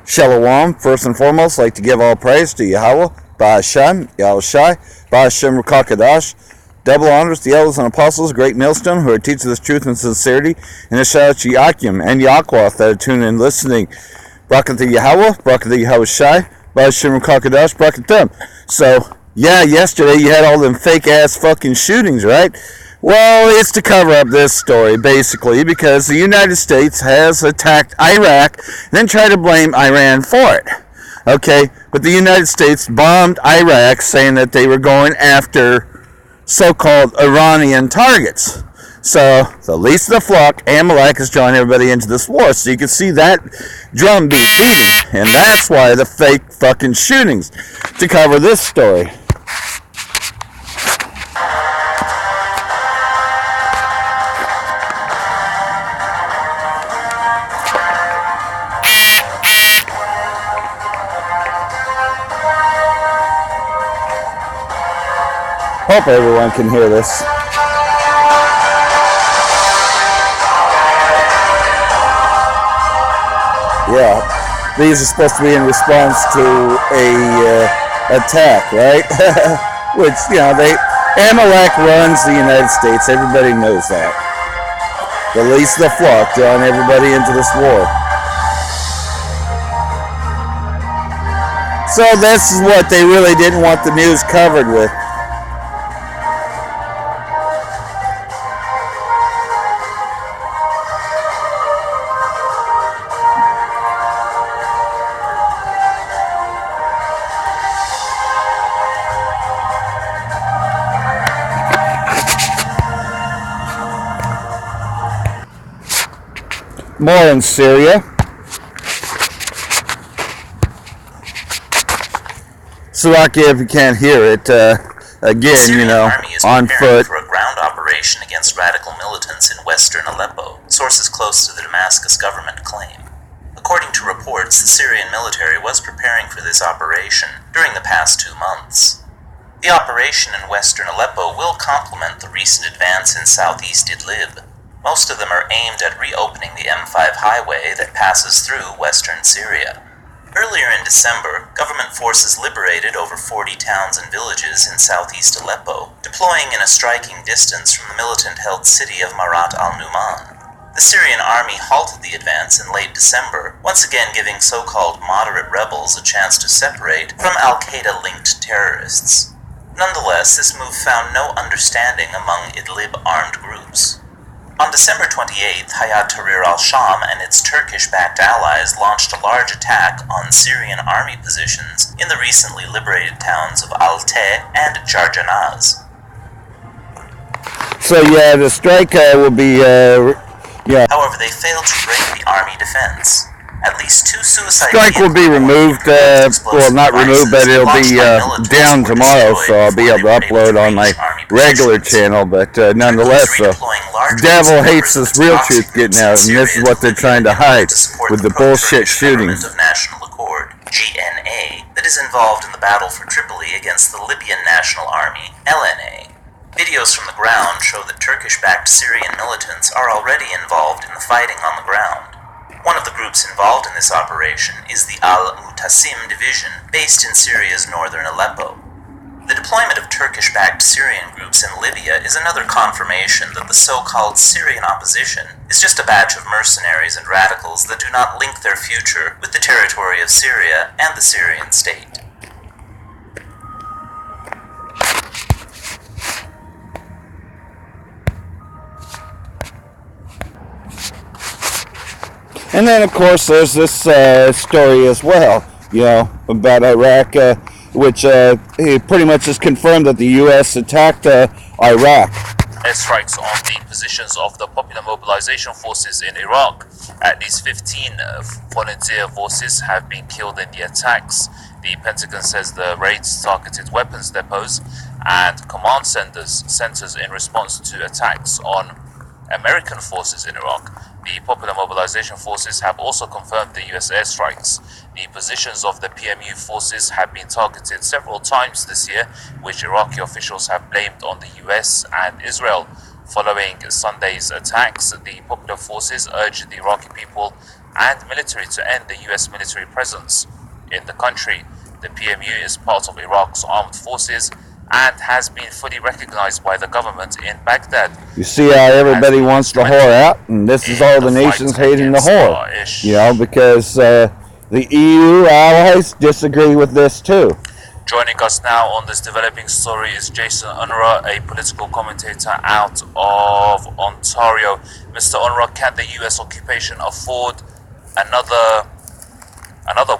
Shalom, first and foremost, I'd like to give all praise to Yahweh, Ba'ashem, Yahushai, Ba'ashem Rukakadash. Double honors to the elders and apostles, great millstone, who are teaching us truth and sincerity, and a shout out to Yakim and Yakwath that are tuning in listening. Brakat to Yahweh, Brakat to Yahushai, Ba'ashem Rukakadash, Brakat them. So, yeah, yesterday you had all them fake-ass fucking shootings, right? Well, it's to cover up this story, basically, because the United States has attacked Iraq and then tried to blame Iran for it. Okay, but the United States bombed Iraq, saying that they were going after so-called Iranian targets. So, the least of the flock, Amalek is drawing everybody into this war. So you can see that drumbeat beating. And that's why the fake fucking shootings, to cover this story. Hope everyone can hear this. Yeah, these are supposed to be in response to a attack, right? Which, you know, Amalek runs the United States. Everybody knows that. The least of the flock drawing everybody into this war. So this is what they really didn't want the news covered with. More in Syria. Slovakia, if you can't hear it, again, you know, on foot. For a ground operation against radical militants in western Aleppo, sources close to the Damascus government claim. According to reports, the Syrian military was preparing for this operation during the past 2 months. The operation in western Aleppo will complement the recent advance in southeast Idlib. Most of them are aimed at reopening the M5 highway that passes through western Syria. Earlier in December, government forces liberated over 40 towns and villages in southeast Aleppo, deploying in a striking distance from the militant-held city of Marat al-Numan. The Syrian army halted the advance in late December, once again giving so-called moderate rebels a chance to separate from al-Qaeda-linked terrorists. Nonetheless, this move found no understanding among Idlib armed groups. On December 28th, Hayat Tahrir al-Sham and its Turkish-backed allies launched a large attack on Syrian army positions in the recently liberated towns of Al-Teh and Jarjanaz. So yeah, the strike will be, yeah. However, they failed to break the army defense. At least 2 suicide strike will be removed, well, not removed, but it'll be down tomorrow, so I'll be able to upload on my regular channel, but nonetheless, devil hates this real truth getting out, and this is what they're trying to hide with the bullshit shootings. Of National Accord, GNA, that is involved in the battle for Tripoli against the Libyan National Army, LNA. Videos from the ground show that Turkish-backed Syrian militants are already involved in the fighting on the ground. One of the groups involved in this operation is the Al-Mutasim division, based in Syria's northern Aleppo. The deployment of Turkish-backed Syrian groups in Libya is another confirmation that the so-called Syrian opposition is just a batch of mercenaries and radicals that do not link their future with the territory of Syria and the Syrian state. And then, of course, there's this story as well, you know, about Iraq, which pretty much has confirmed that the U.S. attacked Iraq. Airstrikes on the positions of the Popular Mobilization Forces in Iraq. At least 15 volunteer forces have been killed in the attacks. The Pentagon says the raids targeted weapons depots and command centers in response to attacks on American forces in Iraq. The Popular Mobilization Forces have also confirmed the US airstrikes. The positions of the PMU forces have been targeted several times this year, which Iraqi officials have blamed on the US and Israel. Following Sunday's attacks, the Popular Forces urged the Iraqi people and military to end the US military presence in the country. The PMU is part of Iraq's armed forces and has been fully recognized by the government in Baghdad. You see how everybody wants the whore out, and this is all the nations hating the whore. You know, because the EU allies disagree with this too. Joining us now on this developing story is Jason Unruh, a political commentator out of Ontario. Mr. Unruh, can the US occupation afford another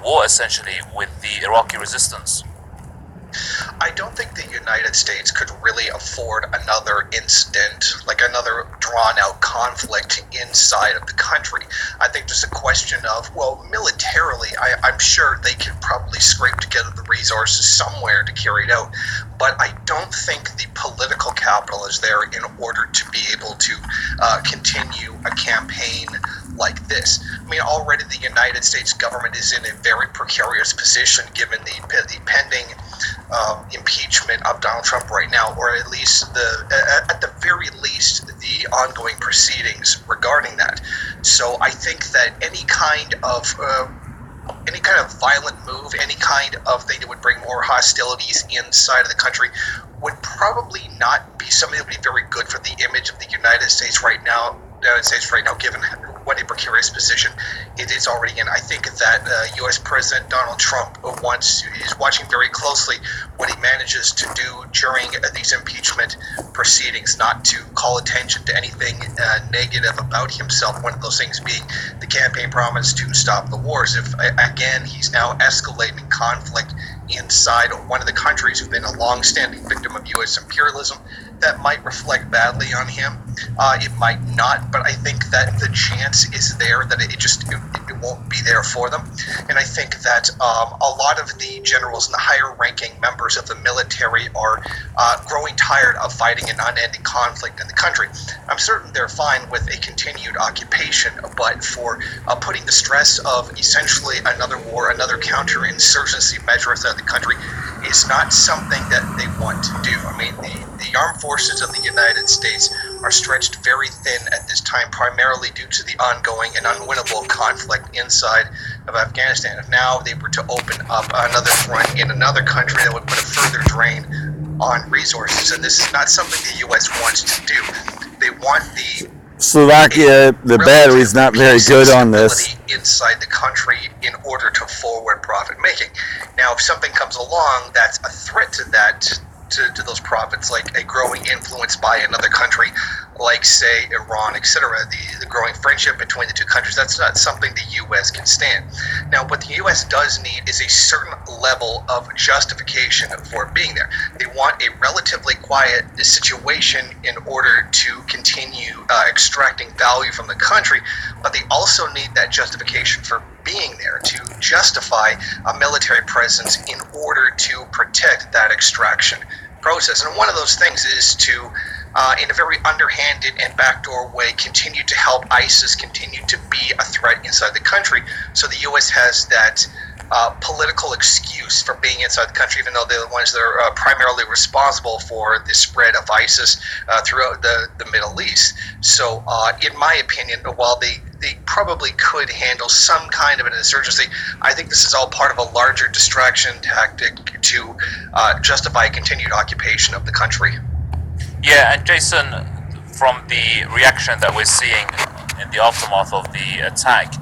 war, essentially, with the Iraqi resistance? I don't think the United States could really afford another incident, like another drawn-out conflict inside of the country. I think there's a question of, well, militarily, I'm sure they could probably scrape together the resources somewhere to carry it out, but I don't think the political capital is there in order to be able to continue a campaign like this. I mean, already the United States government is in a very precarious position given the pending impeachment of Donald Trump right now, or at least at the very least the ongoing proceedings regarding that. So I think that any kind of violent move, any kind of thing that would bring more hostilities inside of the country would probably not be something that would be very good for the image of the United States right now, given what a precarious position it is already in. I think that U.S. President Donald Trump is watching very closely what he manages to do during these impeachment proceedings, not to call attention to anything negative about himself, one of those things being the campaign promise to stop the wars. If, again, he's now escalating conflict inside one of the countries who've been a long-standing victim of U.S. imperialism, that might reflect badly on him. It might not, but I think that the chance is there that it won't be there for them. And I think that a lot of the generals and the higher-ranking members of the military are growing tired of fighting an unending conflict in the country. I'm certain they're fine with a continued occupation, but for putting the stress of essentially another war, another counterinsurgency measure throughout the country is not something that they want to do. I mean, the armed forces of the United States are stretched very thin at this time, primarily due to the ongoing and unwinnable conflict inside of Afghanistan. If now they were to open up another front in another country, that would put a further drain on resources, and this is not something the U.S. wants to do. They want the Slovakia, the battery's not very good on this. Inside the country in order to forward profit making. Now, if something comes along that's a threat to that, to those profits, like a growing influence by another country, like, say, Iran, etc., the growing friendship between the two countries, that's not something the U.S. can stand. Now, what the U.S. does need is a certain level of justification for being there. They want a relatively quiet situation in order to continue extracting value from the country, but they also need that justification for being there, to justify a military presence in order to protect that extraction process. And one of those things is to, in a very underhanded and backdoor way, continue to help ISIS continue to be a threat inside the country. So the U.S. has that political excuse for being inside the country, even though they're the ones that are primarily responsible for the spread of ISIS throughout the Middle East. So, in my opinion, while they probably could handle some kind of an insurgency, I think this is all part of a larger distraction tactic to justify continued occupation of the country. Yeah, and Jason, from the reaction that we're seeing in the aftermath of the attack,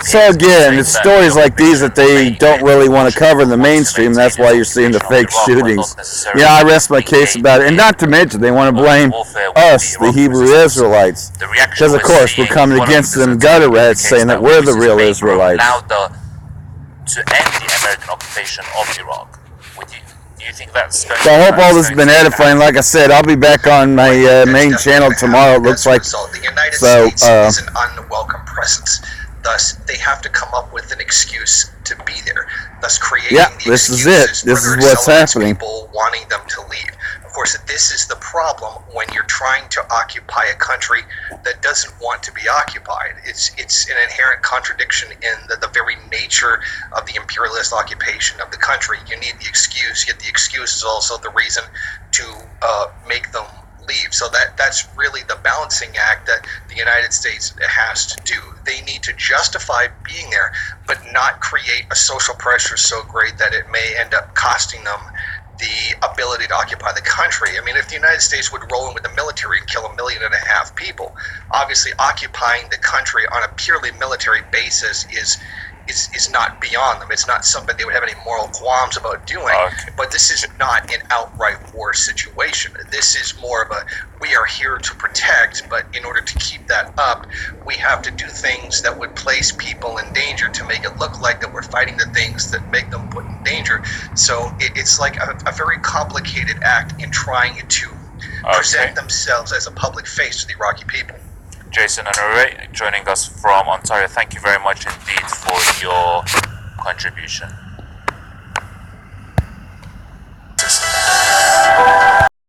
so again, it's stories like these that they don't really want to cover in the mainstream. That's why you're seeing the fake shootings. Yeah, I rest my case about it. And not to mention, they want to blame us, the Hebrew Israelites. Because, of course, we're coming against them gutter rats saying that we're the real Israelites. To end the American occupation of Iraq, do you think that's going so I hope all this has been edifying. Like I said, I'll be back on my main channel tomorrow, it looks like. The United States is an unwelcome presence. Thus, they have to come up with an excuse to be there. Thus, creating the this is it. This is what's happening. People wanting them to leave. Of course, this is the problem when you're trying to occupy a country that doesn't want to be occupied. It's an inherent contradiction in the very nature of the imperialist occupation of the country. You need the excuse, yet the excuse is also the reason to make them leave. So that's really the balancing act that the United States has to do. They need to justify being there, but not create a social pressure so great that it may end up costing them the ability to occupy the country. I mean, if the United States would roll in with the military and kill 1.5 million people, obviously occupying the country on a purely military basis is not beyond them. It's not something they would have any moral qualms about doing. Okay. But this is not an outright war situation. This is more of a, we are here to protect, but in order to keep that up, we have to do things that would place people in danger to make it look like that we're fighting the things that make them put in danger. So it's like a very complicated act in trying to present themselves as a public face to the Iraqi people. Jason Honore joining us from Ontario. Thank you very much indeed for your contribution.